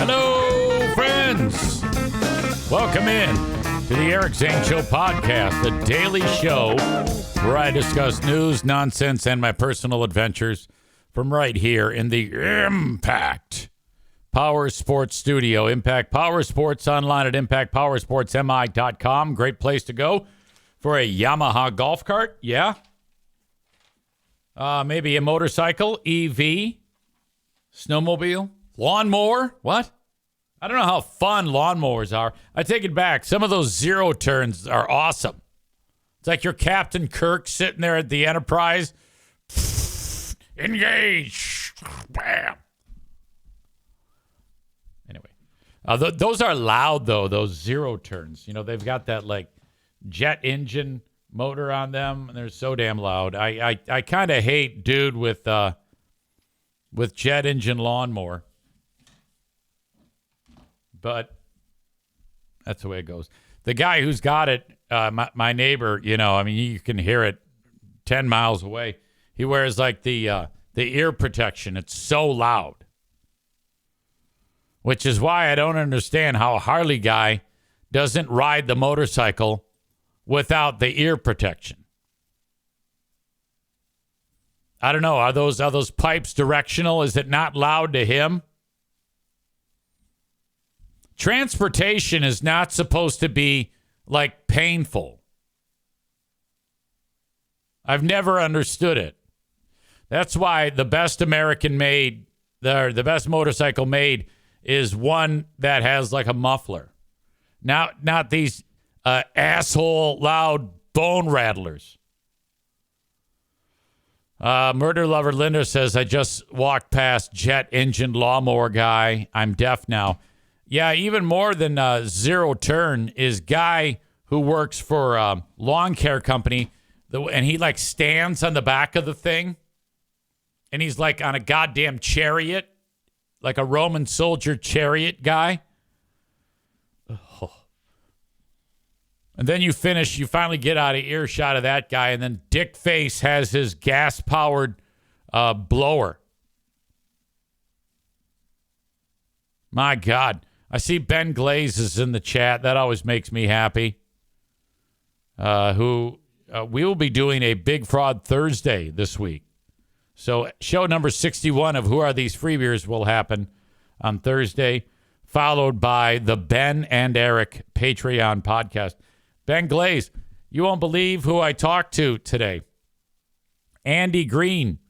Hello, friends. Welcome in to the Eric Zane Show podcast, the daily show where I discuss news, nonsense, and my personal adventures from right here in the Impact Power Sports Studio. Impact Power Sports online at impactpowersportsmi.com. Great place to go for a Yamaha golf cart. Yeah. Maybe a motorcycle, EV, snowmobile, lawnmower. What? I don't know how fun lawnmowers are. I take it back. Some of those zero turns are awesome. It's like you're Captain Kirk sitting there at the Enterprise. Engage. Bam. Anyway, those are loud, though, those zero turns. You know, they've got that, like, jet engine motor on them, and they're so damn loud. I kind of hate dude with jet engine lawnmower. But that's the way it goes. The guy who's got it, my neighbor, you know, I mean, you can hear it 10 miles away. He wears like the ear protection. It's so loud. Which is why I don't understand how a Harley guy doesn't ride the motorcycle without the ear protection. I don't know. Are those pipes directional? Is it not loud to him? Transportation is not supposed to be, like, painful. I've never understood it. That's why the best American made, the best motorcycle made is one that has, like, a muffler. Not these asshole loud bone rattlers. Murder Lover Linda says, I just walked past jet engine lawnmower guy. I'm deaf now. Yeah, even more than zero turn is guy who works for a lawn care company, and he like stands on the back of the thing, and he's like on a goddamn chariot, like a Roman soldier chariot guy. Oh. And then you finally get out of earshot of that guy, and then Dick Face has his gas-powered blower. My God. I see Ben Glaze is in the chat. That always makes me happy. We will be doing a Big Fraud Thursday this week. So show number 61 of Who Are These Free Beers will happen on Thursday, followed by the Ben and Eric Patreon podcast. Ben Glaze, you won't believe who I talked to today. Andy Green.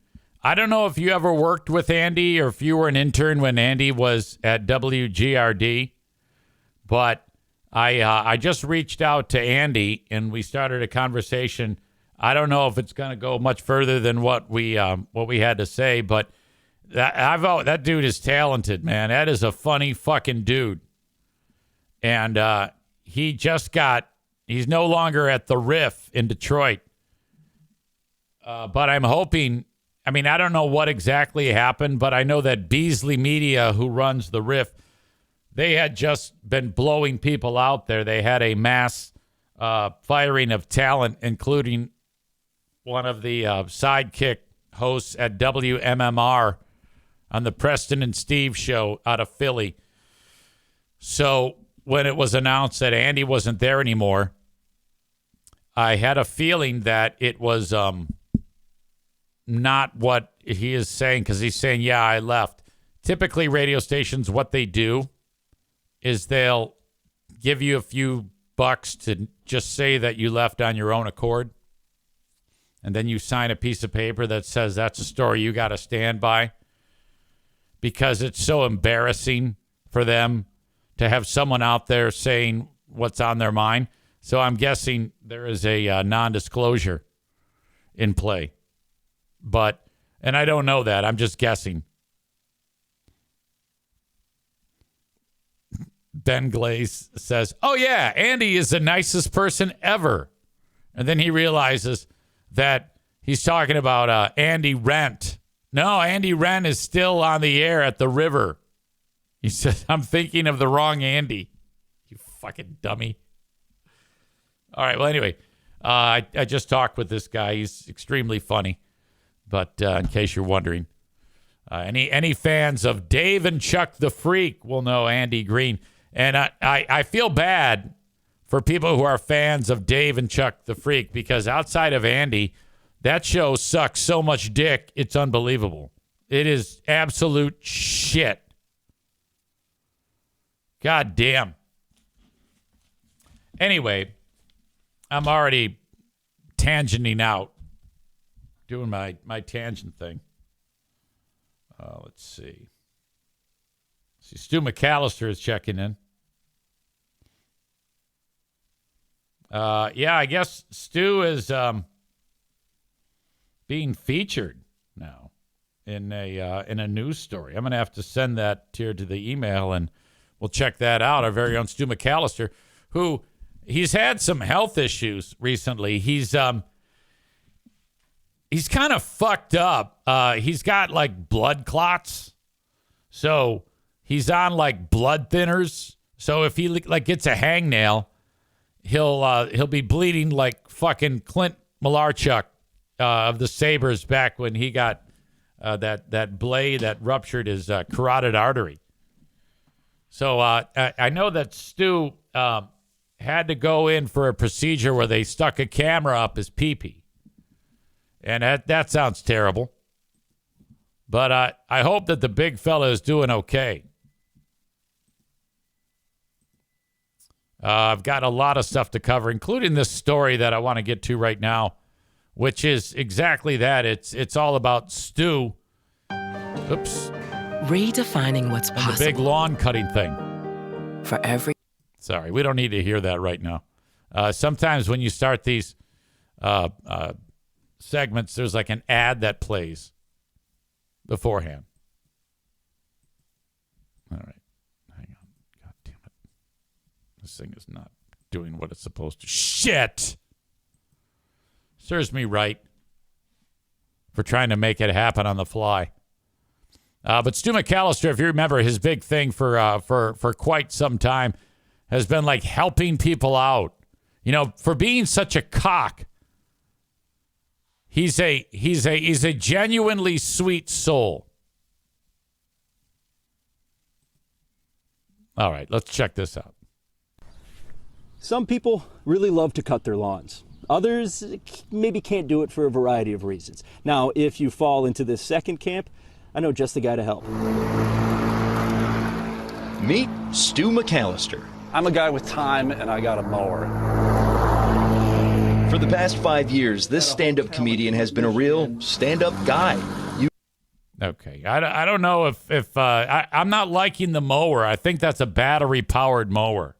I don't know if you ever worked with Andy or if you were an intern when Andy was at WGRD, but I just reached out to Andy and we started a conversation. I don't know if it's going to go much further than what we had to say, but that dude is talented, man. That is a funny fucking dude, and he's no longer at the Riff in Detroit, but I'm hoping. I mean, I don't know what exactly happened, but I know that Beasley Media, who runs the Riff, they had just been blowing people out there. They had a mass firing of talent, including one of the sidekick hosts at WMMR on the Preston and Steve show out of Philly. So when it was announced that Andy wasn't there anymore, I had a feeling that it was not what he is saying, because he's saying, yeah, I left. Typically, radio stations, what they do is they'll give you a few bucks to just say that you left on your own accord. And then you sign a piece of paper that says that's a story you got to stand by, because it's so embarrassing for them to have someone out there saying what's on their mind. So I'm guessing there is a non-disclosure in play. And I don't know that. I'm just guessing. Ben Glaze says, oh, yeah, Andy is the nicest person ever. And then he realizes that he's talking about Andy Rent. No, Andy Rent is still on the air at the River. He says, I'm thinking of the wrong Andy. You fucking dummy. All right, well, anyway, I just talked with this guy. He's extremely funny. But in case you're wondering, Any fans of Dave and Chuck the Freak will know Andy Green. And I feel bad for people who are fans of Dave and Chuck the Freak, because outside of Andy, that show sucks so much dick, it's unbelievable. It is absolute shit. God damn. Anyway, I'm already tangenting out, doing my tangent thing. Let's see. Stu McAllister is checking in. Yeah, I guess Stu is being featured now in a news story. I'm going to have to send that here to the email, and we'll check that out. Our very own Stu McAllister, who he's had some health issues recently. He's kind of fucked up. He's got like blood clots, so he's on like blood thinners. So if he like gets a hangnail, he'll be bleeding like fucking Clint Malarchuk of the Sabres back when he got that blade that ruptured his carotid artery. So I know that Stu had to go in for a procedure where they stuck a camera up his pee-pee. And that sounds terrible. But I hope that the big fella is doing okay. I've got a lot of stuff to cover, including this story that I want to get to right now, which is exactly that. It's all about Stu. Oops. Redefining what's possible. The big lawn cutting thing. For every... Sorry, we don't need to hear that right now. Sometimes when you start these segments, there's like an ad that plays beforehand. All right. Hang on. God damn it. This thing is not doing what it's supposed to. Shit! Serves me right for trying to make it happen on the fly. But Stu McAllister, if you remember, his big thing for quite some time has been like helping people out. You know, for being such a cock, he's a genuinely sweet soul. All right, let's check this out. Some people really love to cut their lawns. Others maybe can't do it for a variety of reasons. Now, if you fall into this second camp, I know just the guy to help. Meet Stu McAllister. I'm a guy with time, and I got a mower. For the past 5 years, this stand-up comedian has been a real stand-up guy. Okay, I don't know if I'm not liking the mower. I think that's a battery-powered mower.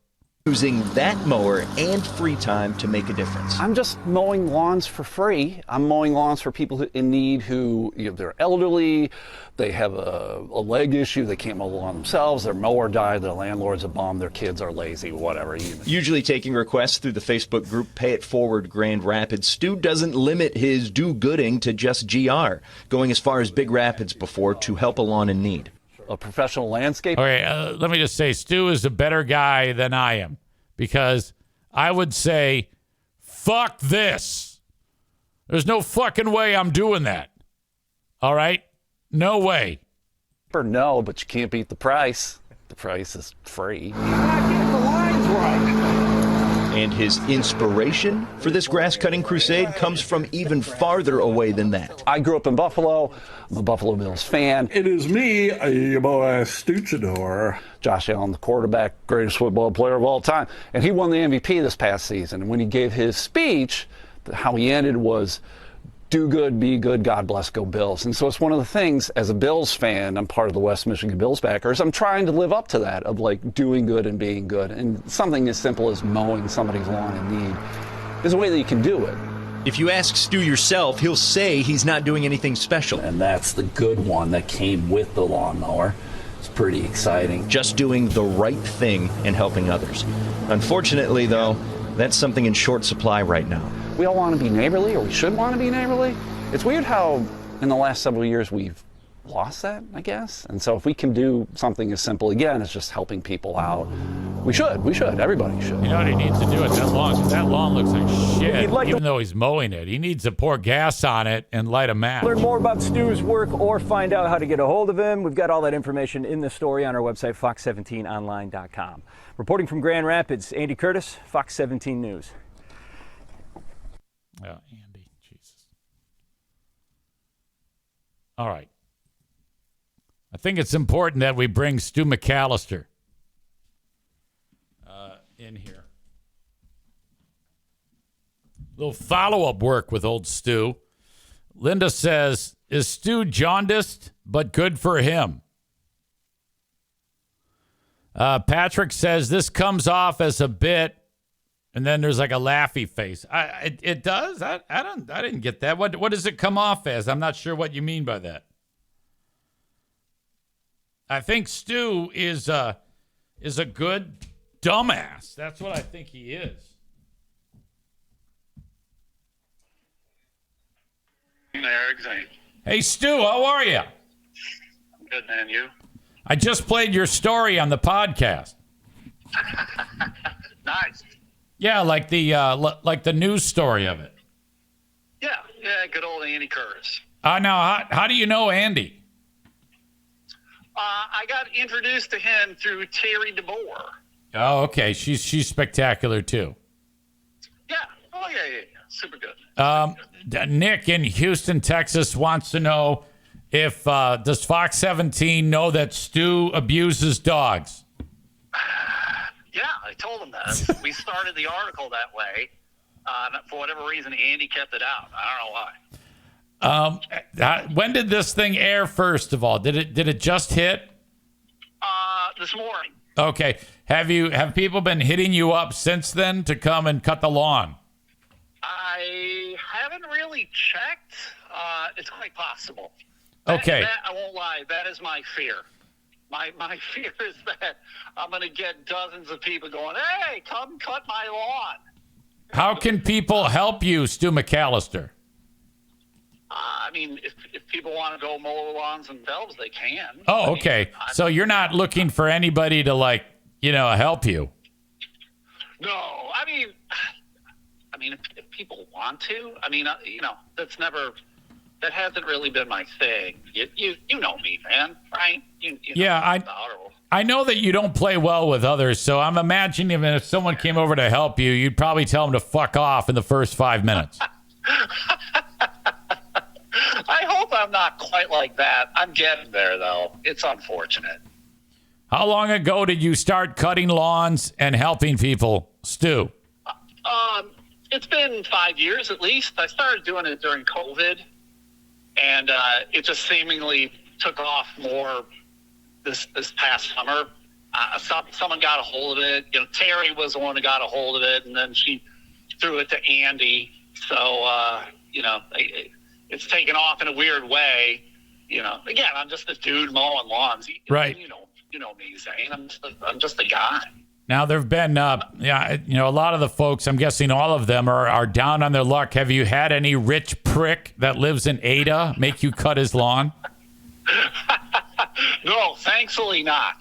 Using that mower and free time to make a difference. I'm just mowing lawns for free. I'm mowing lawns for people in need who, they're elderly, they have a leg issue, they can't mow the lawn themselves, their mower died, their landlord's a bum, their kids are lazy, whatever. Usually taking requests through the Facebook group Pay It Forward Grand Rapids, Stu doesn't limit his do-gooding to just GR, going as far as Big Rapids before to help a lawn in need. A professional landscape. Okay, let me just say, Stu is a better guy than I am, because I would say, fuck this. There's no fucking way I'm doing that. All right? No way. No, but you can't beat the price. The price is free. You're not getting the lines right. And his inspiration for this grass-cutting crusade comes from even farther away than that. I grew up in Buffalo. I'm a Buffalo Bills fan. It is me, your boy Stuchador. Josh Allen, the quarterback, greatest football player of all time. And he won the MVP this past season. And when he gave his speech, how he ended was, do good, be good, God bless, go Bills. And so it's one of the things, as a Bills fan, I'm part of the West Michigan Bills backers, I'm trying to live up to that, of like doing good and being good. And something as simple as mowing somebody's lawn in need is a way that you can do it. If you ask Stu yourself, he'll say he's not doing anything special. And that's the good one that came with the lawnmower. It's pretty exciting. Just doing the right thing and helping others. Unfortunately, though, that's something in short supply right now. We all want to be neighborly, or we should want to be neighborly. It's weird how in the last several years we've lost that, I guess. And so if we can do something as simple, again, as just helping people out, We should. Everybody should. You know what he needs to do with that lawn? 'Cause that lawn looks like shit, like even though he's mowing it. He needs to pour gas on it and light a match. Learn more about Stu's work or find out how to get a hold of him. We've got all that information in the story on our website, fox17online.com. Reporting from Grand Rapids, Andy Curtis, Fox 17 News. Oh, Andy, Jesus. All right. I think it's important that we bring Stu McAllister in here. Little follow-up work with old Stu. Linda says, is Stu jaundiced, but good for him? Patrick says, this comes off as a bit, and then there's like a laughy face. It does? I didn't get that. What does it come off as? I'm not sure what you mean by that. I think Stu is a good dumbass. That's what I think he is. Hey, Stu, how are you? I'm good, man. You? I just played your story on the podcast. Nice. Yeah, like the news story of it. Yeah, good old Andy Curtis. Now, how do you know Andy? I got introduced to him through Terry DeBoer. Oh, okay. She's spectacular too. Yeah. Oh, yeah. Super good. Nick in Houston, Texas wants to know if does Fox 17 know that Stu abuses dogs? Yeah, I told him that. We started the article that way. For whatever reason, Andy kept it out. I don't know why. When did this thing air? First of all, did it just hit? This morning. Okay. Have people been hitting you up since then to come and cut the lawn? I haven't really checked. It's quite possible. Okay. That, I won't lie. That is my fear. My fear is that I'm going to get dozens of people going, hey, come cut my lawn. How can people help you, Stu McAllister? I mean, if people want to go mow the lawns themselves, they can. Oh, okay. So you're not looking for anybody to help you? No, I mean, if people want to, that hasn't really been my thing. You know me, man, right? I know that you don't play well with others, so I'm imagining if someone came over to help you, you'd probably tell them to fuck off in the first 5 minutes. I hope I'm not quite like that. I'm getting there, though. It's unfortunate. How long ago did you start cutting lawns and helping people, Stu? It's been 5 years at least. I started doing it during COVID, and it just seemingly took off more this past summer. Someone got a hold of it. Terry was the one who got a hold of it, and then she threw it to Andy. So, it's taken off in a weird way. Again, I'm just a dude mowing lawns. Right. You know me, Zane. I'm just a guy. Now, there have been, a lot of the folks, I'm guessing all of them are down on their luck. Have you had any rich prick that lives in Ada make you cut his lawn? No, thankfully not.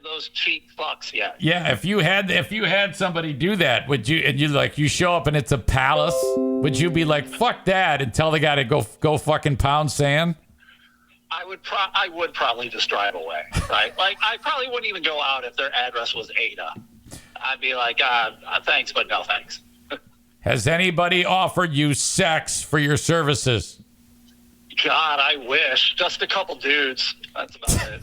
Those cheap fucks yet. Yeah, if you had somebody do that, would you? And you show up and it's a palace. Would you be like, fuck that, and tell the guy to go fucking pound sand? I would probably just drive away, right? Like I probably wouldn't even go out if their address was Ada. I'd be like, thanks, but no thanks. Has anybody offered you sex for your services? God, I wish. Just a couple dudes. That's about it.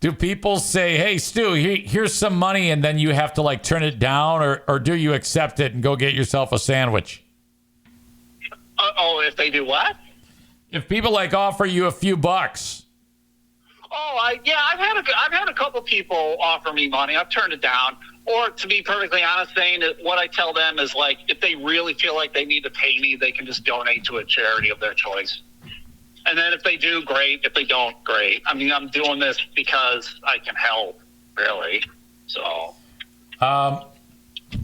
Do people say, hey, Stu, here's some money, and then you have to turn it down, or do you accept it and go get yourself a sandwich? If they do what? If people offer you a few bucks. I've had a couple people offer me money. I've turned it down. Or to be perfectly honest, Zane, what I tell them is if they really feel like they need to pay me, they can just donate to a charity of their choice. And then if they do, great. If they don't, great. I mean, I'm doing this because I can help, really. So.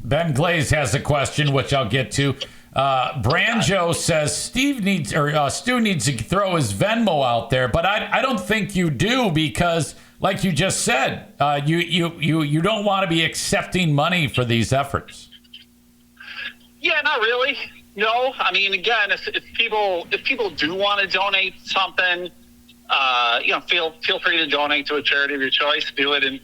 Ben Glaze has a question, which I'll get to. Branjo says Stu needs to throw his Venmo out there, but I don't think you do because, like you just said, you don't want to be accepting money for these efforts. Yeah, not really. No, I mean, again, if people do want to donate something, feel free to donate to a charity of your choice. Do it in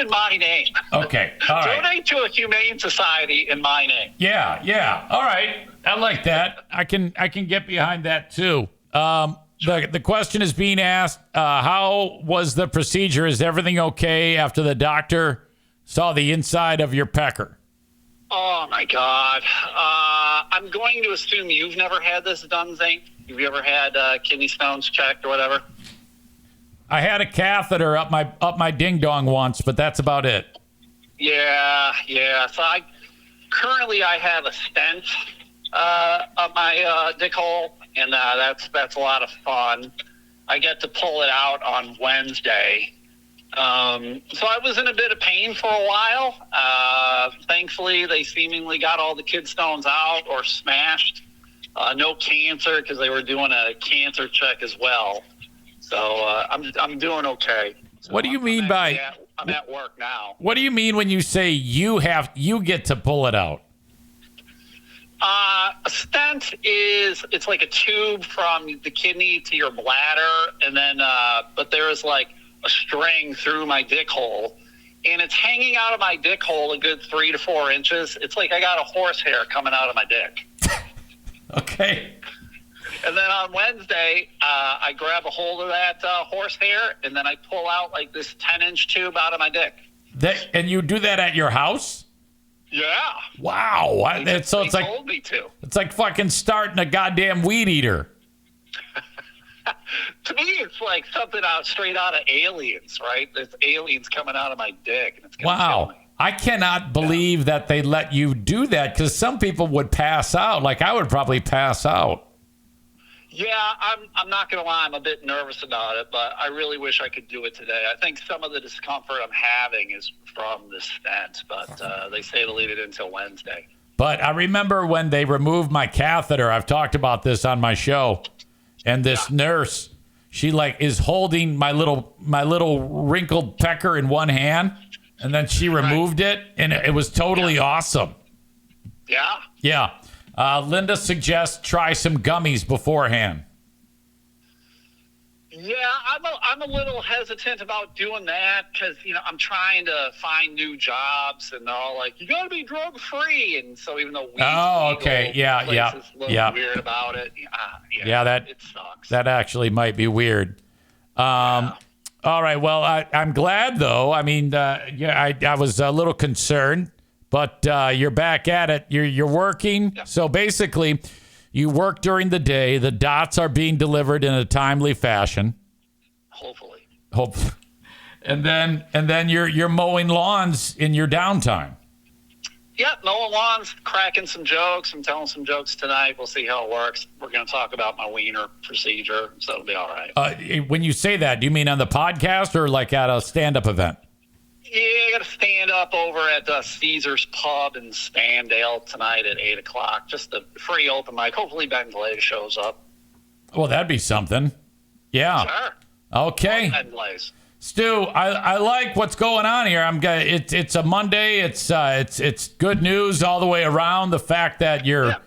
my name. Okay, all right. Donate to a humane society in my name. Yeah. All right, I like that. I can get behind that too. The question is being asked: how was the procedure? Is everything okay after the doctor saw the inside of your pecker? Oh my God! I'm going to assume you've never had this done, Zane. Have you ever had kidney stones checked or whatever? I had a catheter up my ding dong once, but that's about it. Yeah. So I currently have a stent up my dick hole, and that's a lot of fun. I get to pull it out on Wednesday. So I was in a bit of pain for a while. Thankfully, they seemingly got all the kid stones out or smashed. No cancer because they were doing a cancer check as well. So I'm doing okay. So what do you mean by? I'm at work now. What do you mean when you say you get to pull it out? A stent it's like a tube from the kidney to your bladder, and then but there is like a string through my dick hole, and it's hanging out of my dick hole a good 3 to 4 inches. It's like I got a horsehair coming out of my dick. Okay. And then on Wednesday, I grab a hold of that horsehair, and then I pull out like this 10-inch tube out of my dick. And you do that at your house? Yeah. Wow. They it's like told me to. It's like fucking starting a goddamn weed eater. To me, it's like something straight out of Aliens, right? There's aliens coming out of my dick, and it's gonna kill me. I cannot believe that they let you do that, because some people would pass out. Like, I would probably pass out. Yeah, I'm not going to lie. I'm a bit nervous about it, but I really wish I could do it today. I think some of the discomfort I'm having is from the stent, but they say to leave it until Wednesday. But I remember when they removed my catheter. I've talked about this on my show. And this nurse, she is holding my little wrinkled pecker in one hand, and then she removed it, and it was totally awesome. Yeah? Yeah. Linda suggests try some gummies beforehand. Yeah, I'm a little hesitant about doing that because, I'm trying to find new jobs, and they're all like, you got to be drug free. And so even though weed's okay. Yeah. weird about it. It sucks. That actually might be weird. All right. Well, I'm glad, though. I mean, I was a little concerned, but you're back at it. You're working. Yeah. So basically, you work during the day. The dots are being delivered in a timely fashion. Hopefully. And then you're mowing lawns in your downtime. Yeah, mowing lawns, cracking some jokes. I'm telling some jokes tonight. We'll see how it works. We're going to talk about my wiener procedure, so it'll be all right. When you say that, do you mean on the podcast or like at a stand-up event? Yeah, I got to stand up over at Caesar's Pub in Standale tonight at 8 o'clock. Just a free open mic. Hopefully Ben Glaze shows up. Well, that'd be something. Yeah. Sure. Okay. Ben Glaze. Stu, I like what's going on here. It's a Monday. It's good news all the way around. The fact that you're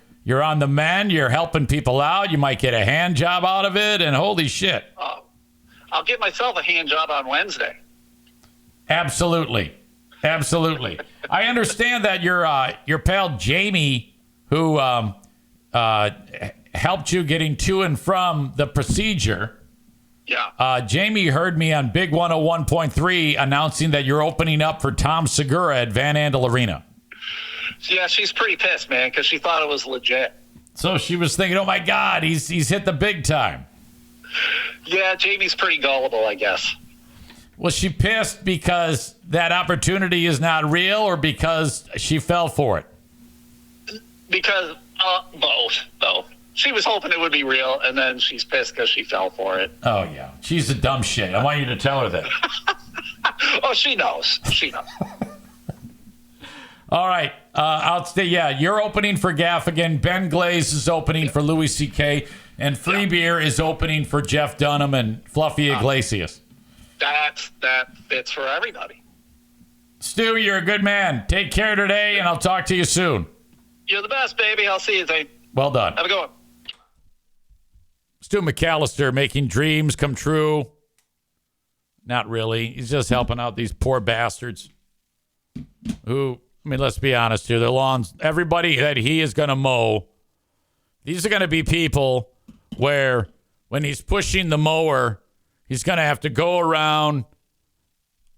on the mend, you're helping people out. You might get a hand job out of it, and holy shit. I'll get myself a hand job on Wednesday. Absolutely. I understand that your pal Jamie, who helped you getting to and from the procedure. Yeah. Jamie heard me on Big 101.3 announcing that you're opening up for Tom Segura at Van Andel Arena. Yeah, she's pretty pissed, man, because she thought it was legit. So she was thinking, oh my God, he's hit the big time. Yeah, Jamie's pretty gullible, I guess. Was she pissed because that opportunity is not real, or because she fell for it? Because both. She was hoping it would be real, and then she's pissed because she fell for it. Oh, yeah. She's a dumb shit. I want you to tell her that. Oh, she knows. All right. I'll stay. Yeah, you're opening for Gaffigan. Ben Glaze is opening for Louis C.K. And Free Beer is opening for Jeff Dunham and Fluffy Iglesias. That fits for everybody. Stu, you're a good man. Take care today, and I'll talk to you soon. You're the best, baby. I'll see you, Zane. Well done. Have a good one. Stu McAllister making dreams come true. Not really. He's just helping out these poor bastards who, I mean, let's be honest here. Their lawns, everybody that he is going to mow, these are going to be people where when he's pushing the mower, he's going to have to go around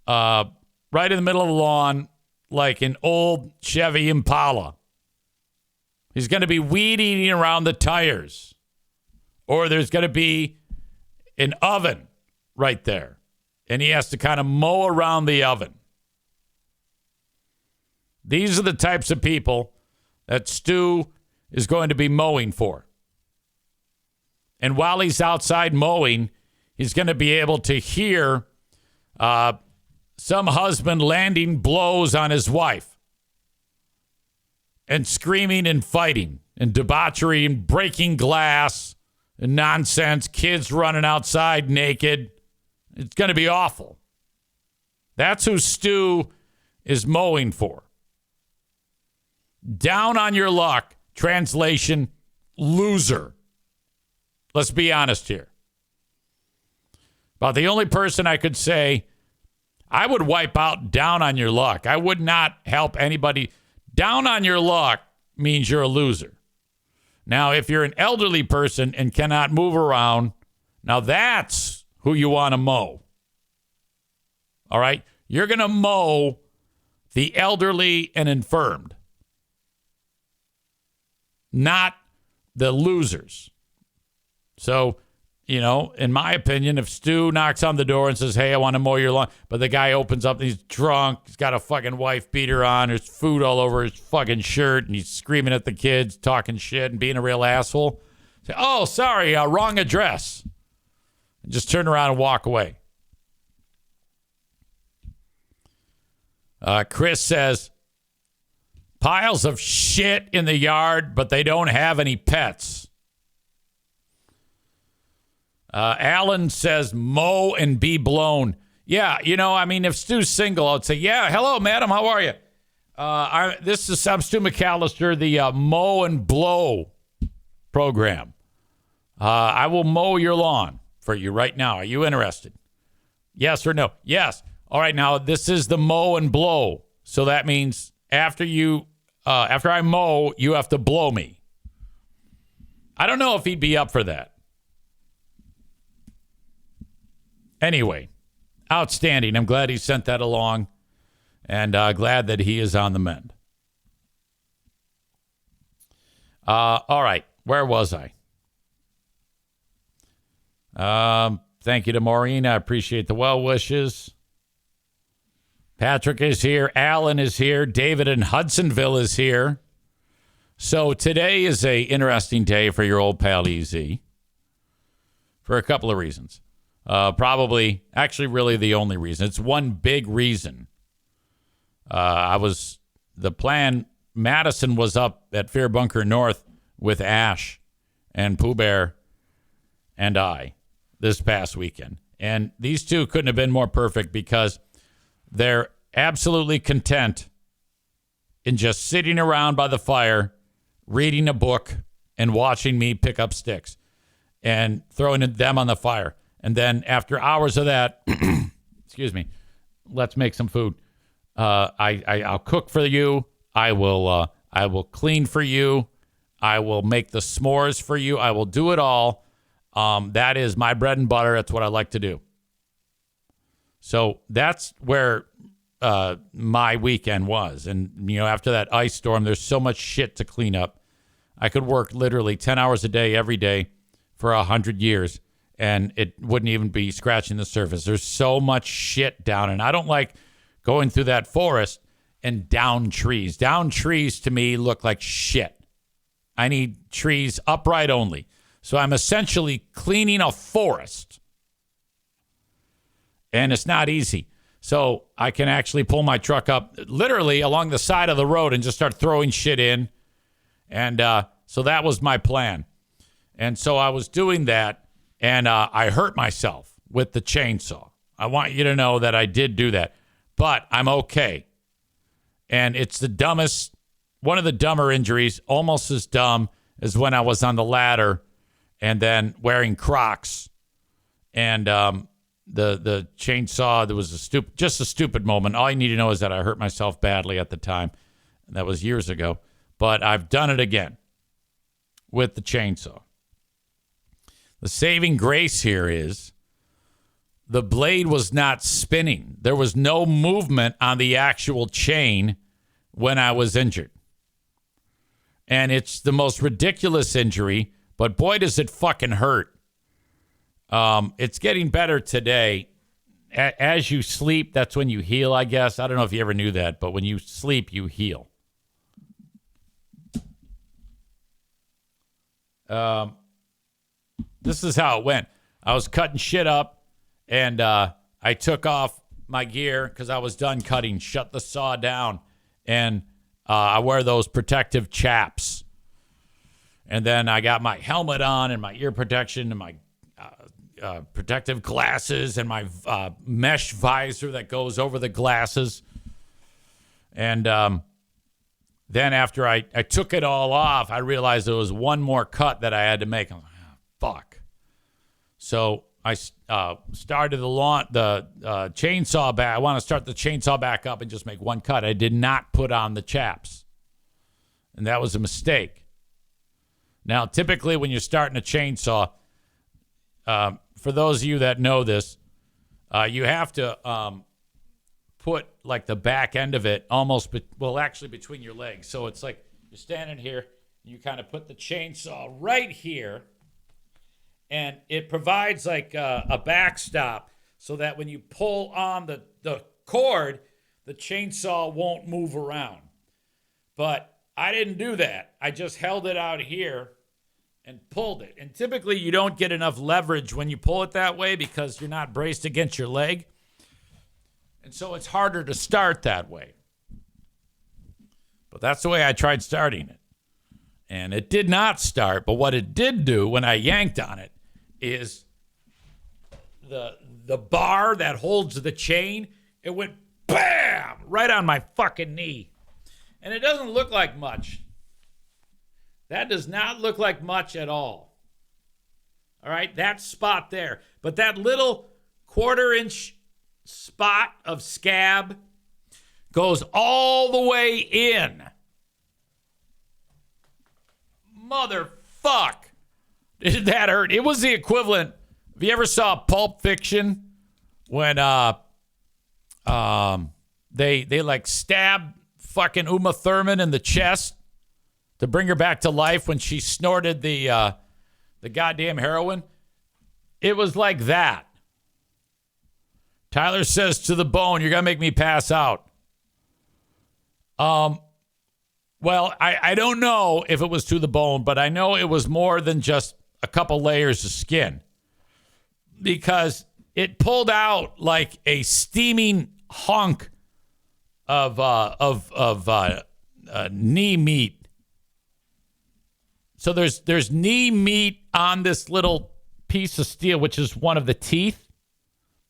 right in the middle of the lawn like an old Chevy Impala. He's going to be weed eating around the tires. Or there's going to be an oven right there. And he has to kind of mow around the oven. These are the types of people that Stu is going to be mowing for. And while he's outside mowing, he's going to be able to hear some husband landing blows on his wife and screaming and fighting and debauchery and breaking glass and nonsense, kids running outside naked. It's going to be awful. That's who Stu is mowing for. Down on your luck, translation, loser. Let's be honest here. About the only person I could say, I would wipe out down on your luck. I would not help anybody. Down on your luck means you're a loser. Now, if you're an elderly person and cannot move around, now that's who you want to mow. All right? You're going to mow the elderly and infirmed, not the losers. So, you know, in my opinion, if Stu knocks on the door and says, hey, I want to mow your lawn, but the guy opens up and he's drunk, he's got a fucking wife beater on, there's food all over his fucking shirt, and he's screaming at the kids, talking shit and being a real asshole, say, oh, sorry, wrong address. And just turn around and walk away. Chris says, piles of shit in the yard, but they don't have any pets. Alan says, mow and be blown. Yeah, you know, I mean, if Stu's single, I'd say, yeah, hello, madam, how are you? I'm Stu McAllister, the mow and blow program. I will mow your lawn for you right now. Are you interested? Yes or no? Yes. All right, now, this is the mow and blow. So that means after I mow, you have to blow me. I don't know if he'd be up for that. Anyway, outstanding. I'm glad he sent that along, and glad that he is on the mend. All right, where was I? Thank you to Maureen. I appreciate the well wishes. Patrick is here. Alan is here. David in Hudsonville is here. So today is a interesting day for your old pal EZ for a couple of reasons. Probably, actually, really the only reason. It's one big reason. Madison was up at Fear Bunker North with Ash and Pooh Bear and I this past weekend. And these two couldn't have been more perfect because they're absolutely content in just sitting around by the fire, reading a book, and watching me pick up sticks and throwing them on the fire. And then after hours of that, excuse me, let's make some food. I'll cook for you. I will clean for you. I will make the s'mores for you. I will do it all. That is my bread and butter. That's what I like to do. So that's where my weekend was. And, you know, after that ice storm, there's so much shit to clean up. I could work literally 10 hours a day every day for 100 years. And it wouldn't even be scratching the surface. There's so much shit down. And I don't like going through that forest and down trees. Down trees to me look like shit. I need trees upright only. So I'm essentially cleaning a forest. And it's not easy. So I can actually pull my truck up literally along the side of the road and just start throwing shit in. And so that was my plan. And so I was doing that, and I hurt myself with the chainsaw. I want you to know that I did do that. But I'm okay. And it's one of the dumber injuries, almost as dumb as when I was on the ladder and then wearing Crocs. And the chainsaw, there was just a stupid moment. All you need to know is that I hurt myself badly at the time. That was years ago. But I've done it again with the chainsaw. The saving grace here is the blade was not spinning. There was no movement on the actual chain when I was injured. And it's the most ridiculous injury, but boy, does it fucking hurt. It's getting better today. As you sleep, that's when you heal, I guess. I don't know if you ever knew that, but when you sleep, you heal. This is how it went. I was cutting shit up, and I took off my gear because I was done cutting, shut the saw down, and I wear those protective chaps. And then I got my helmet on and my ear protection and my protective glasses and my mesh visor that goes over the glasses. And then after I took it all off, I realized there was one more cut that I had to make. I'm like, oh, fuck. So I started the chainsaw back. I want to start the chainsaw back up and just make one cut. I did not put on the chaps. And that was a mistake. Now, typically when you're starting a chainsaw, for those of you that know this, you have to put like the back end of it actually between your legs. So it's like you're standing here, and you kind of put the chainsaw right here, and it provides like a backstop so that when you pull on the cord, the chainsaw won't move around. But I didn't do that. I just held it out here and pulled it. And typically you don't get enough leverage when you pull it that way because you're not braced against your leg. And so it's harder to start that way. But that's the way I tried starting it. And it did not start, but what it did do when I yanked on it is the bar that holds the chain, it went bam right on my fucking knee. And it doesn't look like much. That does not look like much at all. All right, that spot there. But that little 1/4-inch spot of scab goes all the way in. Motherfuck. Did that hurt? It was the equivalent. Have you ever saw Pulp Fiction when they like stab fucking Uma Thurman in the chest to bring her back to life when she snorted the goddamn heroin? It was like that. Tyler says to the bone, you're going to make me pass out. Well, I don't know if it was to the bone, but I know it was more than just a couple layers of skin because it pulled out like a steaming hunk of knee meat. So there's knee meat on this little piece of steel, which is one of the teeth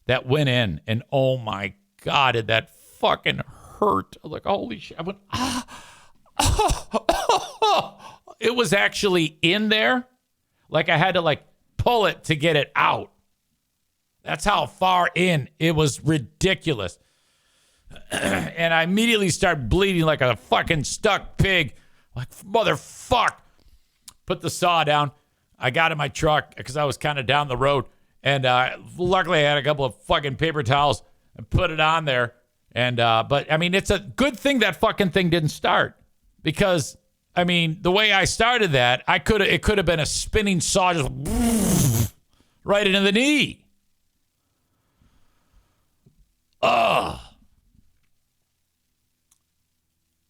that went in. And oh my God, did that fucking hurt. I was like, holy shit. I went, It was actually in there. Like I had to like pull it to get it out. That's how far in. It was ridiculous. And I immediately started bleeding like a fucking stuck pig. Like, motherfuck. Put the saw down. I got in my truck because I was kind of down the road. And luckily I had a couple of fucking paper towels and put it on there. And but I mean, it's a good thing that fucking thing didn't start. Because, I mean, the way I started that, it could have been a spinning saw just right into the knee. Ugh.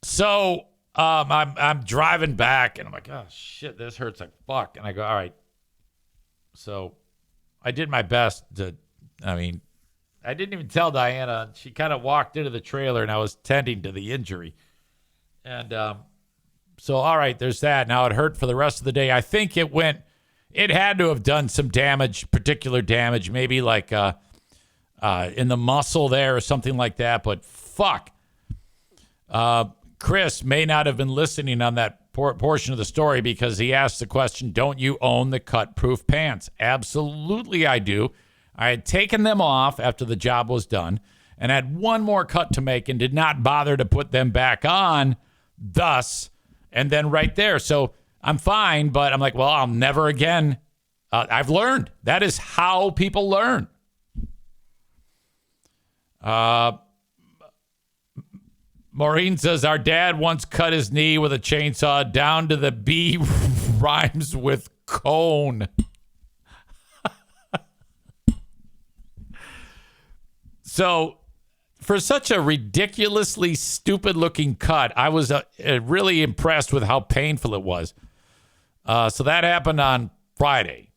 So I'm driving back, and I'm like, oh, shit, this hurts like fuck. And I go, all right. So I did my best to, I mean, I didn't even tell Diana. She kind of walked into the trailer, and I was tending to the injury. And so, all right, there's that. Now it hurt for the rest of the day. I think it had to have done some damage, particular damage, maybe like in the muscle there or something like that. But fuck. Chris may not have been listening on that portion of the story because he asked the question, don't you own the cut-proof pants? Absolutely I do. I had taken them off after the job was done and had one more cut to make and did not bother to put them back on, thus, and then right there. So I'm fine, but I'm like, well, I'll never again. I've learned. That is how people learn. Maureen says, our dad once cut his knee with a chainsaw down to the B rhymes with cone. So for such a ridiculously stupid looking cut, I was really impressed with how painful it was. So that happened on Friday.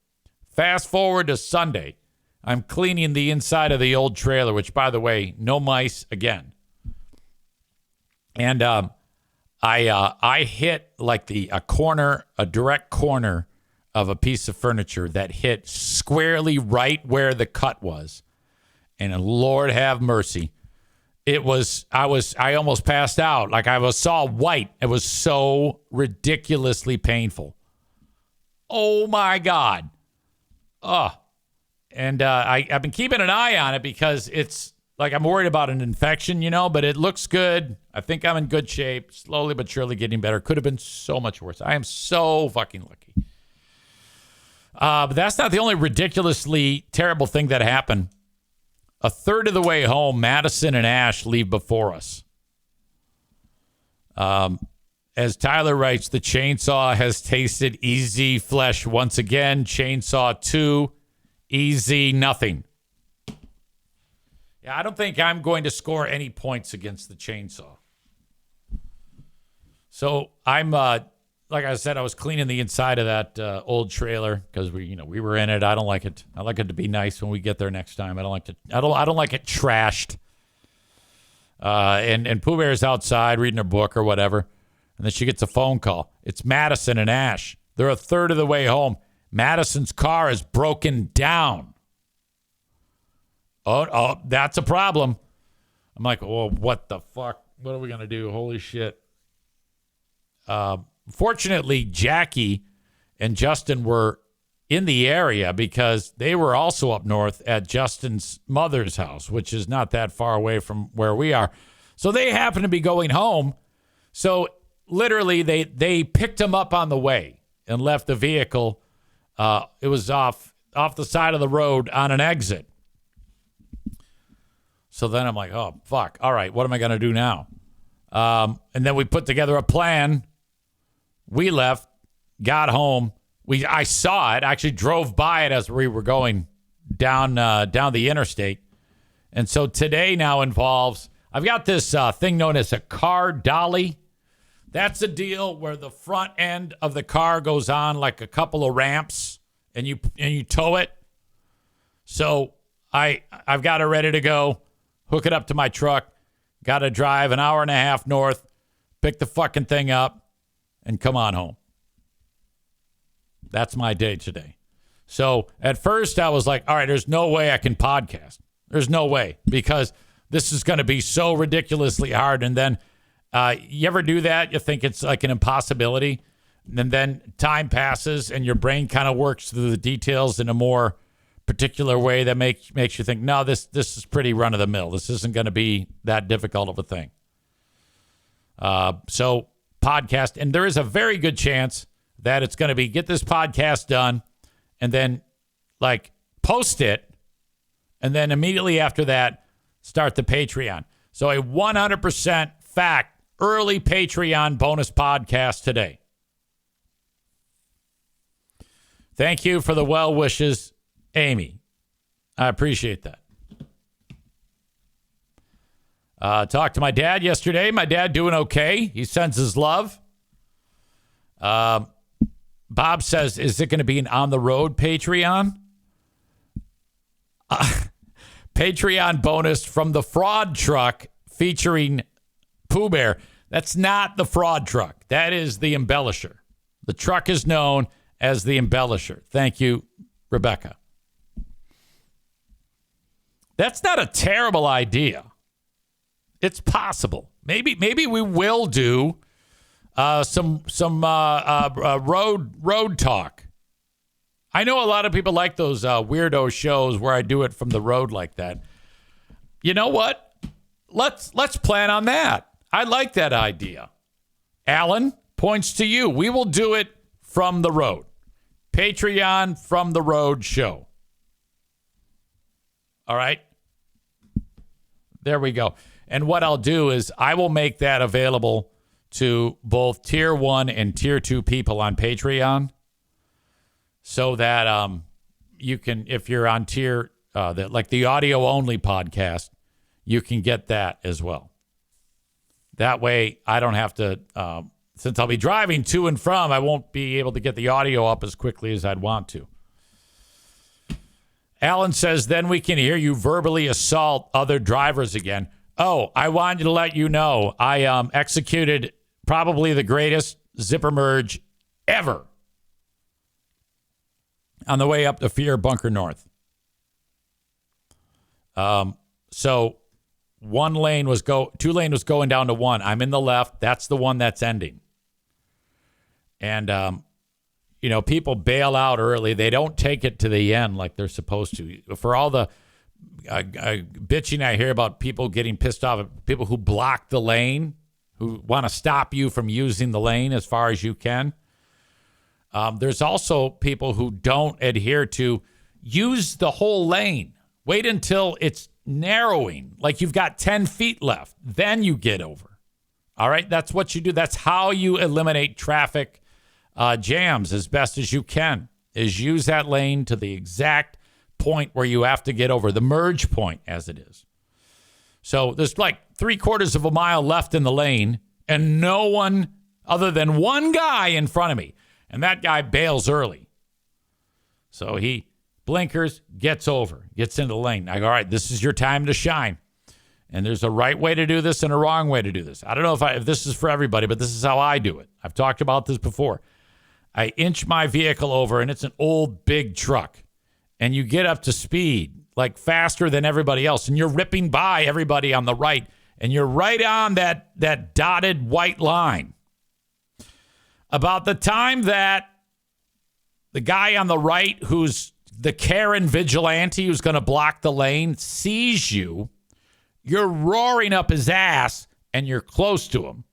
Fast forward to Sunday. I'm cleaning the inside of the old trailer, which, by the way, no mice again. And I hit like a direct corner of a piece of furniture that hit squarely right where the cut was. And Lord have mercy. I almost passed out. Like I saw white. It was so ridiculously painful. Oh my God. Oh. And I've been keeping an eye on it because it's like I'm worried about an infection, but it looks good. I think I'm in good shape. Slowly but surely getting better. Could have been so much worse. I am so fucking lucky. But that's not the only ridiculously terrible thing that happened. A third of the way home, Madison and Ash leave before us. As Tyler writes, the chainsaw has tasted easy flesh once again. Chainsaw 2, easy nothing. Yeah, I don't think I'm going to score any points against the chainsaw. So I'm, like I said, I was cleaning the inside of that old trailer because we were in it. I don't like it. I like it to be nice when we get there next time. I don't like it trashed. And Pooh Bear's outside reading her book or whatever, and then she gets a phone call. It's Madison and Ash. They're a third of the way home. Madison's car is broken down. Oh, that's a problem. I'm like, oh, what the fuck? What are we gonna do? Holy shit. Fortunately, Jackie and Justin were in the area because they were also up north at Justin's mother's house, which is not that far away from where we are. So they happened to be going home. So literally, they picked him up on the way and left the vehicle. It was off the side of the road on an exit. So then I'm like, oh, fuck. All right, what am I going to do now? And then we put together a plan. We left, got home. I saw it, actually drove by it as we were going down the interstate. And so today now involves, I've got this thing known as a car dolly. That's a deal where the front end of the car goes on like a couple of ramps and you tow it. So I've got it ready to go, hook it up to my truck, got to drive an hour and a half north, pick the fucking thing up, and come on home. That's my day today. So at first I was like, all right, there's no way I can podcast. There's no way because this is going to be so ridiculously hard. And then you ever do that? You think it's like an impossibility. And then time passes and your brain kind of works through the details in a more particular way that makes you think, no, this is pretty run of the mill. This isn't going to be that difficult of a thing. So podcast, and there is a very good chance that it's going to be get this podcast done and then like post it. And then immediately after that, start the Patreon. So a 100% fact early Patreon bonus podcast today. Thank you for the well wishes, Amy. I appreciate that. Talked to my dad yesterday. My dad doing okay. He sends his love. Bob says, is it going to be an on-the-road Patreon? Patreon bonus from the fraud truck featuring Pooh Bear. That's not the fraud truck. That is the embellisher. The truck is known as the embellisher. Thank you, Rebecca. That's not a terrible idea. It's possible. Maybe we will do some road talk. I know a lot of people like those weirdo shows where I do it from the road like that. You know what? Let's plan on that. I like that idea. Alan, points to you. We will do it from the road. Patreon from the road show. All right. There we go. And what I'll do is I will make that available to both tier 1 and tier 2 people on Patreon, so that you can, if you're on tier like the audio only podcast, you can get that as well. That way I don't have to, since I'll be driving to and from, I won't be able to get the audio up as quickly as I'd want to. Alan says, then we can hear you verbally assault other drivers again. Oh, I wanted to let you know I executed probably the greatest zipper merge ever on the way up to Fear Bunker North. So 2 lane was going down to 1. I'm in the left. That's the one that's ending. And, people bail out early. They don't take it to the end like they're supposed to. For all the bitching I hear about people getting pissed off at people who block the lane, who want to stop you from using the lane as far as you can. There's also people who don't adhere to use the whole lane. Wait until it's narrowing, like you've got 10 feet left. Then you get over. All right, that's what you do. That's how you eliminate traffic jams as best as you can, is use that lane to the exact point where you have to get over, the merge point as it is. So there's like 3/4 of a mile left in the lane and no one other than one guy in front of me. And that guy bails early. So he blinkers, gets over, gets into the lane. I go, all right, this is your time to shine. And there's a right way to do this and a wrong way to do this. I don't know if this is for everybody, but this is how I do it. I've talked about this before. I inch my vehicle over, and it's an old big truck. And you get up to speed, like faster than everybody else. And you're ripping by everybody on the right. And you're right on that dotted white line. About the time that the guy on the right, who's the Karen vigilante who's going to block the lane, sees you, you're roaring up his ass, and you're close to him.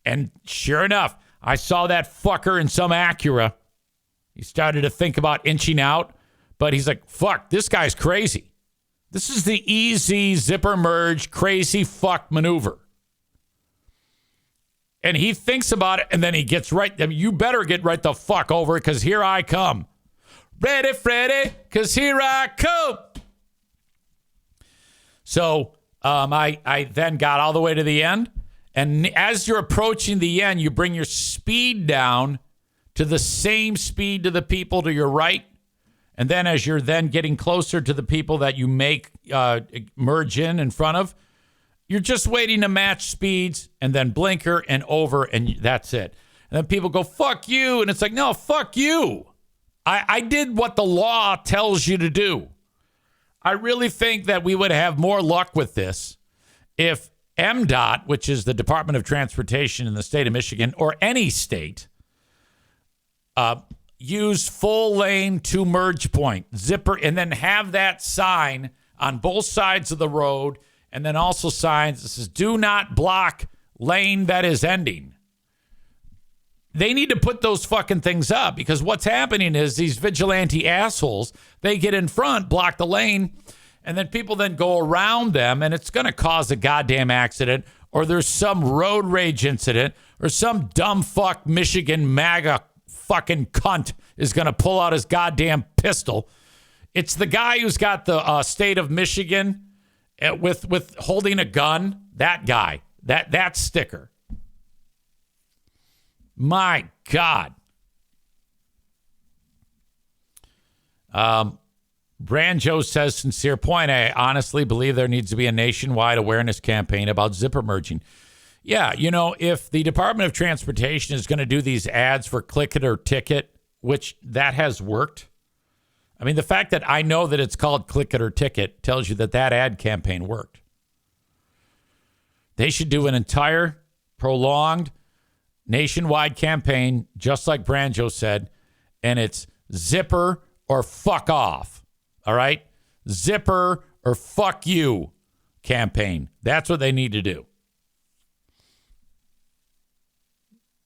And sure enough, I saw that fucker in some Acura. He started to think about inching out, but he's like, fuck, this guy's crazy. This is the easy zipper merge crazy fuck maneuver. And he thinks about it, and then he gets right. I mean, you better get right the fuck over, because here I come. Ready, Freddy, because here I come. So I then got all the way to the end. And as you're approaching the end, you bring your speed down to the same speed to the people to your right. And then as you're then getting closer to the people that you make merge in front of, you're just waiting to match speeds and then blinker and over, and that's it. And then people go, fuck you. And it's like, no, fuck you. I did what the law tells you to do. I really think that we would have more luck with this if MDOT, which is the Department of Transportation in the state of Michigan, or any state, use full lane to merge point, zipper, and then have that sign on both sides of the road, and then also signs that says, do not block lane that is ending. They need to put those fucking things up, because what's happening is these vigilante assholes, they get in front, block the lane, and then people then go around them, and it's going to cause a goddamn accident, or there's some road rage incident, or some dumb fuck Michigan MAGA fucking cunt is going to pull out his goddamn pistol. It's the guy who's got the state of Michigan with holding a gun. That guy, that sticker. My God. Branjo says, sincere point. I honestly believe there needs to be a nationwide awareness campaign about zipper merging. Yeah, if the Department of Transportation is going to do these ads for Click It or Ticket, which that has worked. I mean, the fact that I know that it's called Click It or Ticket tells you that ad campaign worked. They should do an entire prolonged nationwide campaign, just like Branjo said, and it's zipper or fuck off. All right? Zipper or fuck you campaign. That's what they need to do.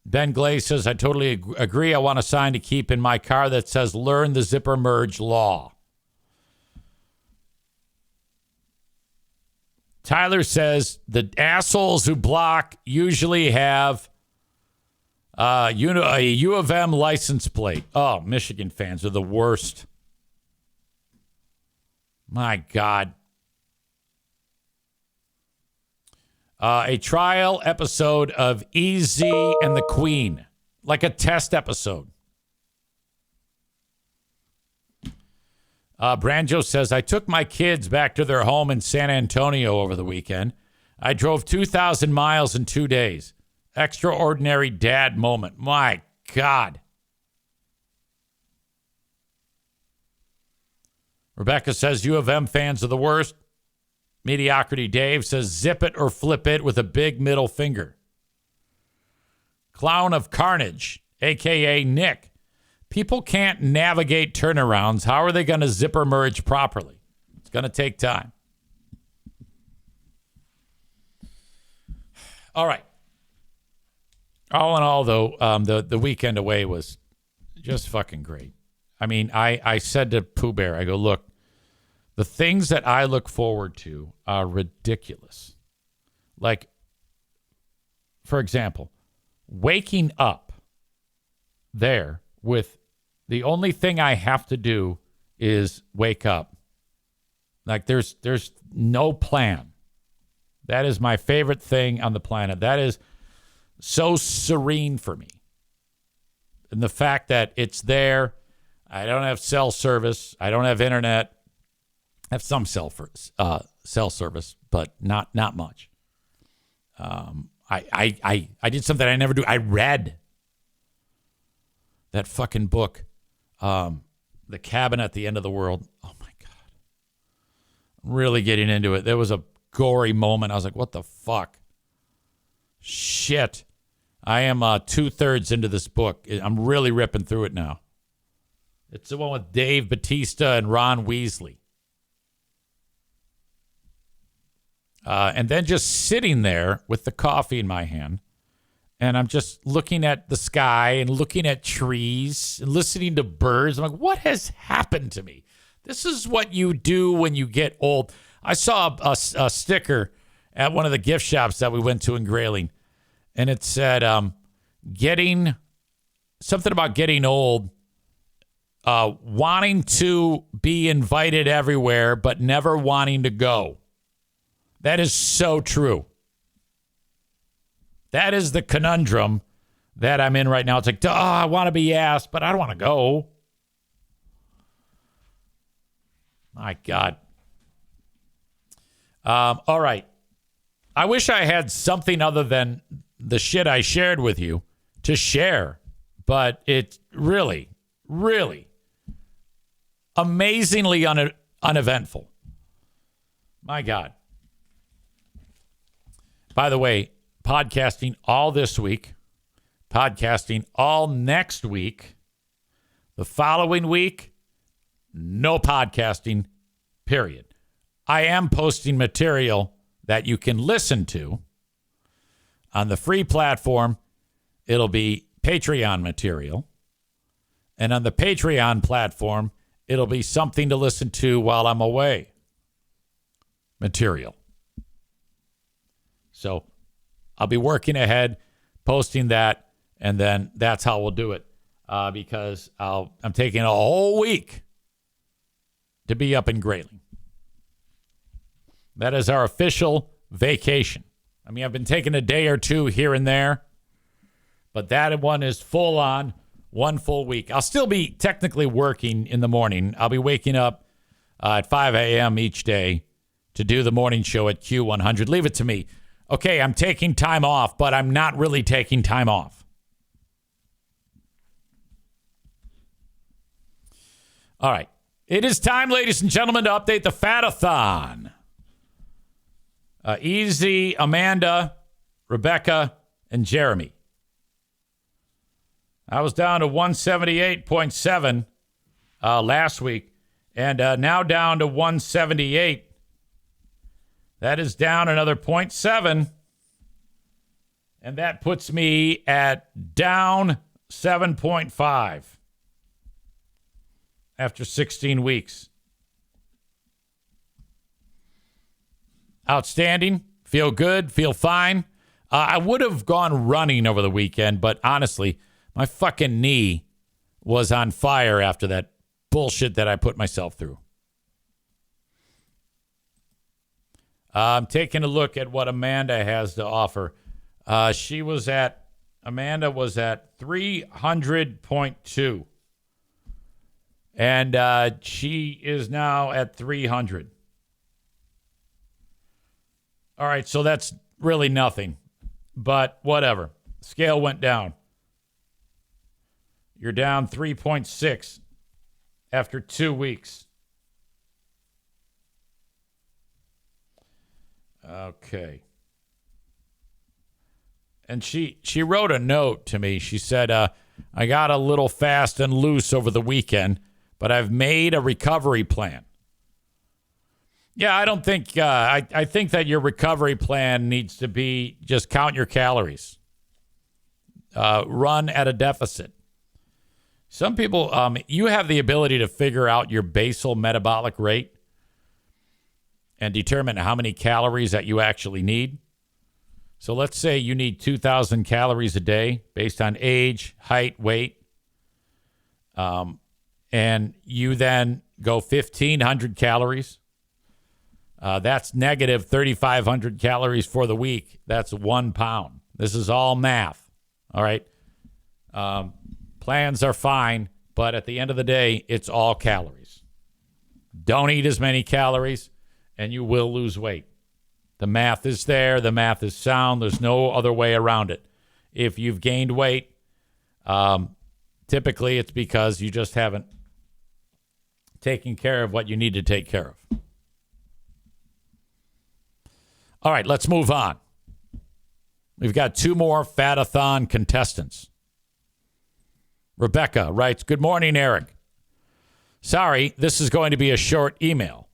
Ben Glaze says, I totally agree. I want a sign to keep in my car that says, learn the zipper merge law. Tyler says, the assholes who block usually have a U of M license plate. Oh, Michigan fans are the worst. My God. A trial episode of Easy and the Queen, like a test episode. Branjo says, I took my kids back to their home in San Antonio over the weekend. I drove 2,000 miles in 2 days. Extraordinary dad moment. My God. Rebecca says, U of M fans are the worst. Mediocrity Dave says, zip it or flip it with a big middle finger. Clown of Carnage, a.k.a. Nick. People can't navigate turnarounds. How are they going to zipper merge properly? It's going to take time. All right. All in all, though, the weekend away was just fucking great. I mean, I said to Pooh Bear, I go, look, the things that I look forward to are ridiculous. Like, for example, waking up there with the only thing I have to do is wake up. Like, there's no plan. That is my favorite thing on the planet. That is so serene for me. And the fact that it's there, I don't have cell service, I don't have internet. I have some cell service, but not much. I did something I never do. I read that fucking book, The Cabin at the End of the World. Oh my God. Really getting into it. There was a gory moment. I was like, what the fuck? Shit. I am 2/3 into this book. I'm really ripping through it now. It's the one with Dave Bautista and Ron Weasley. And then just sitting there with the coffee in my hand, and I'm just looking at the sky and looking at trees and listening to birds. I'm like, what has happened to me? This is what you do when you get old. I saw a sticker at one of the gift shops that we went to in Grayling, and it said, getting something about getting old, wanting to be invited everywhere, but never wanting to go. That is so true. That is the conundrum that I'm in right now. It's like, I want to be asked, but I don't want to go. My God. All right. I wish I had something other than the shit I shared with you to share, but it's really, really amazingly uneventful. My God. By the way, podcasting all this week, podcasting all next week. The following week, no podcasting, period. I am posting material that you can listen to on the free platform. It'll be Patreon material. And on the Patreon platform, it'll be something to listen to while I'm away material. So I'll be working ahead, posting that, and then that's how we'll do it because I'm taking a whole week to be up in Grayling. That is our official vacation. I mean, I've been taking a day or two here and there, but that one is full on, one full week. I'll still be technically working in the morning. I'll be waking up at 5 a.m. each day to do the morning show at Q100. Leave it to me. Okay, I'm taking time off, but I'm not really taking time off. All right. It is time, ladies and gentlemen, to update the Fat-a-thon. Easy, Amanda, Rebecca, and Jeremy. I was down to 178.7 last week, and now down to 178. That is down another 0.7, and that puts me at down 7.5 after 16 weeks. Outstanding. Feel good. Feel fine. I would have gone running over the weekend, but honestly, my fucking knee was on fire after that bullshit that I put myself through. I'm taking a look at what Amanda has to offer. Amanda was at 300.2. And she is now at 300. All right, so that's really nothing. But whatever. Scale went down. You're down 3.6 after 2 weeks. Okay. And she wrote a note to me. She said, I got a little fast and loose over the weekend, but I've made a recovery plan. Yeah, I don't think, I think that your recovery plan needs to be just count your calories. Run at a deficit. Some people, you have the ability to figure out your basal metabolic rate and determine how many calories that you actually need. So let's say you need 2,000 calories a day based on age, height, weight. And you then go 1,500 calories. That's negative 3,500 calories for the week. That's 1 pound. This is all math. All right. Plans are fine, but at the end of the day, it's all calories. Don't eat as many calories, and you will lose weight. The math is there. The math is sound. There's no other way around it. If you've gained weight, typically it's because you just haven't taken care of what you need to take care of. All right, let's move on. We've got 2 more Fat-a-thon contestants. Rebecca writes, good morning, Eric. Sorry, this is going to be a short email.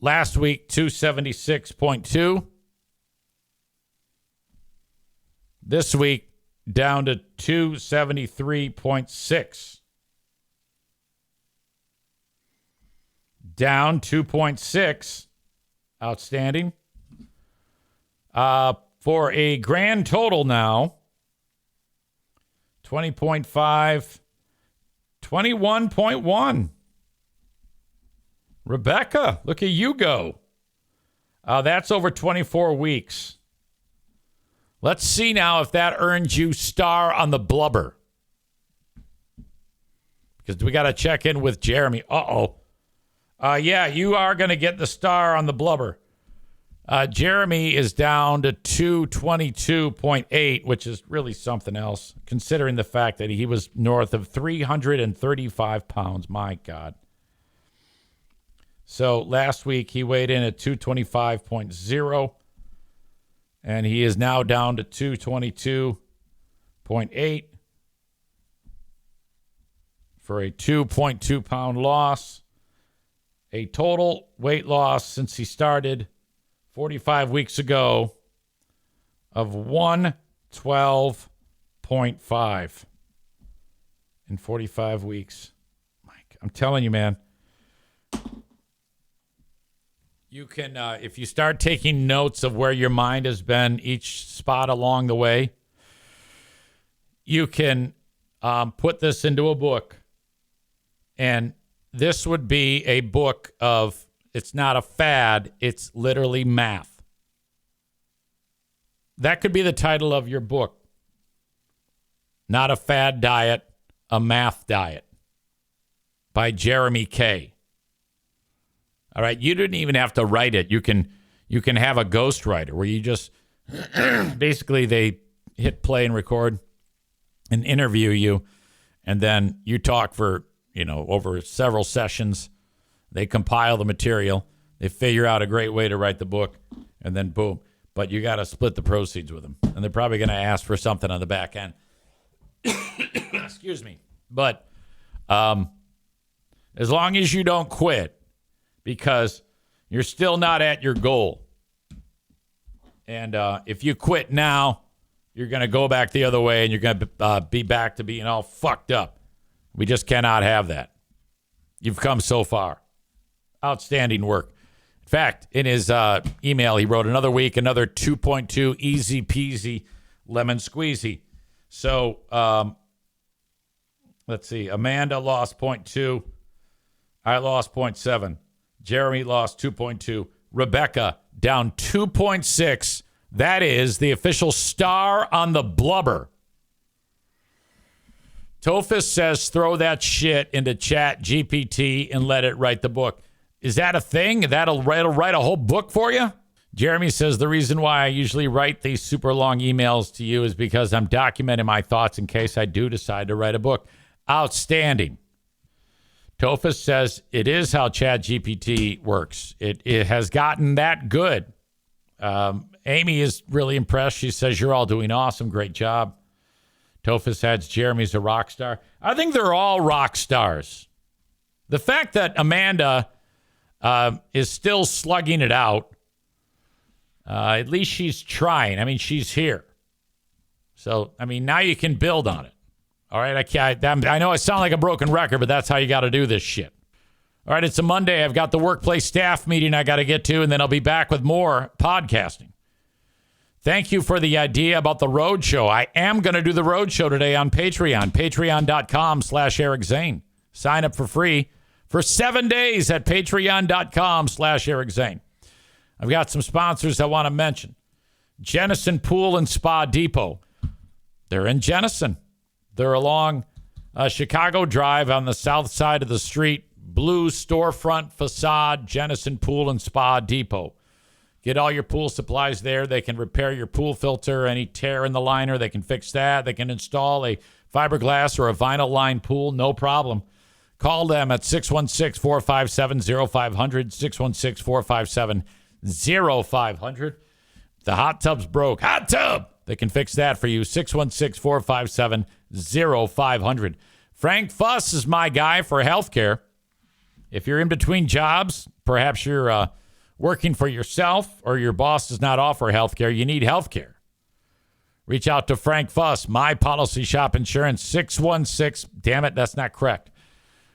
Last week, 276.2. This week, down to 273.6. Down 2.6. Outstanding. For a grand total now, 20.5, 21.1. Rebecca, look at you go. That's over 24 weeks. Let's see now if that earns you star on the blubber. Because we got to check in with Jeremy. Yeah, you are going to get the star on the blubber. Jeremy is down to 222.8, which is really something else, considering the fact that he was north of 335 pounds. My God. So last week he weighed in at 225.0, and he is now down to 222.8 for a 2.2 pound loss. A total weight loss since he started 45 weeks ago of 112.5 in 45 weeks. Mike, I'm telling you, man. You can, if you start taking notes of where your mind has been each spot along the way, you can put this into a book. And this would be a book of, it's not a fad, it's literally math. That could be the title of your book. Not a fad diet, a math diet. by Jeremy K. All right, you didn't even have to write it. You can have a ghostwriter where you just basically they hit play and record and interview you, and then you talk for, over several sessions. They compile the material. They figure out a great way to write the book, and then boom. But you got to split the proceeds with them. And they're probably going to ask for something on the back end. Excuse me. But as long as you don't quit, because you're still not at your goal. And if you quit now, you're going to go back the other way, and you're going to be back to being all fucked up. We just cannot have that. You've come so far. Outstanding work. In fact, in his email, he wrote another week, another 2.2, easy peasy, lemon squeezy. So let's see. Amanda lost 0.2. I lost 0.7. Jeremy lost 2.2. Rebecca down 2.6. That is the official star on the blubber. Tophus says throw that shit into Chat GPT and let it write the book. Is that a thing? It'll write a whole book for you? Jeremy says the reason why I usually write these super long emails to you is because I'm documenting my thoughts in case I do decide to write a book. Outstanding. Tophus says it is how Chat GPT works. It has gotten that good. Amy is really impressed. She says you're all doing awesome. Great job. Tophus adds Jeremy's a rock star. I think they're all rock stars. The fact that Amanda is still slugging it out, at least she's trying. I mean, she's here. So, I mean, now you can build on it. All right, I know I sound like a broken record, but that's how you got to do this shit. All right, it's a Monday. I've got the workplace staff meeting I got to get to, and then I'll be back with more podcasting. Thank you for the idea about the road show. I am going to do the road show today on Patreon, patreon.com/Eric Zane. Sign up for free for 7 days at patreon.com/Eric Zane. I've got some sponsors I want to mention. Jennison Pool and Spa Depot. They're in Jennison. They're along Chicago Drive on the south side of the street. Blue storefront facade, Jennison Pool and Spa Depot. Get all your pool supplies there. They can repair your pool filter, any tear in the liner. They can fix that. They can install a fiberglass or a vinyl lined pool, no problem. Call them at 616-457-0500, 616-457-0500. The hot tub's broke. Hot tub! They can fix that for you, 616-457-0500. Frank Fuss is my guy for healthcare. If you're in between jobs, perhaps you're working for yourself or your boss does not offer healthcare, you need healthcare. Reach out to Frank Fuss, My Policy Shop Insurance, 616. Damn it, that's not correct.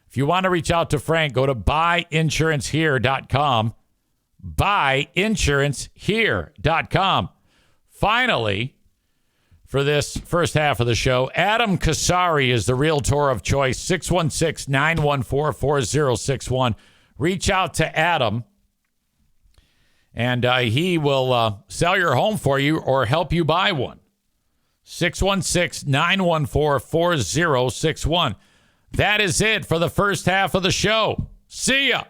If you want to reach out to Frank, go to buyinsurancehere.com. Buyinsurancehere.com. Finally, for this first half of the show, Adam Kasari is the realtor of choice, 616-914-4061. Reach out to Adam, and he will sell your home for you or help you buy one. 616-914-4061. That is it for the first half of the show. See ya.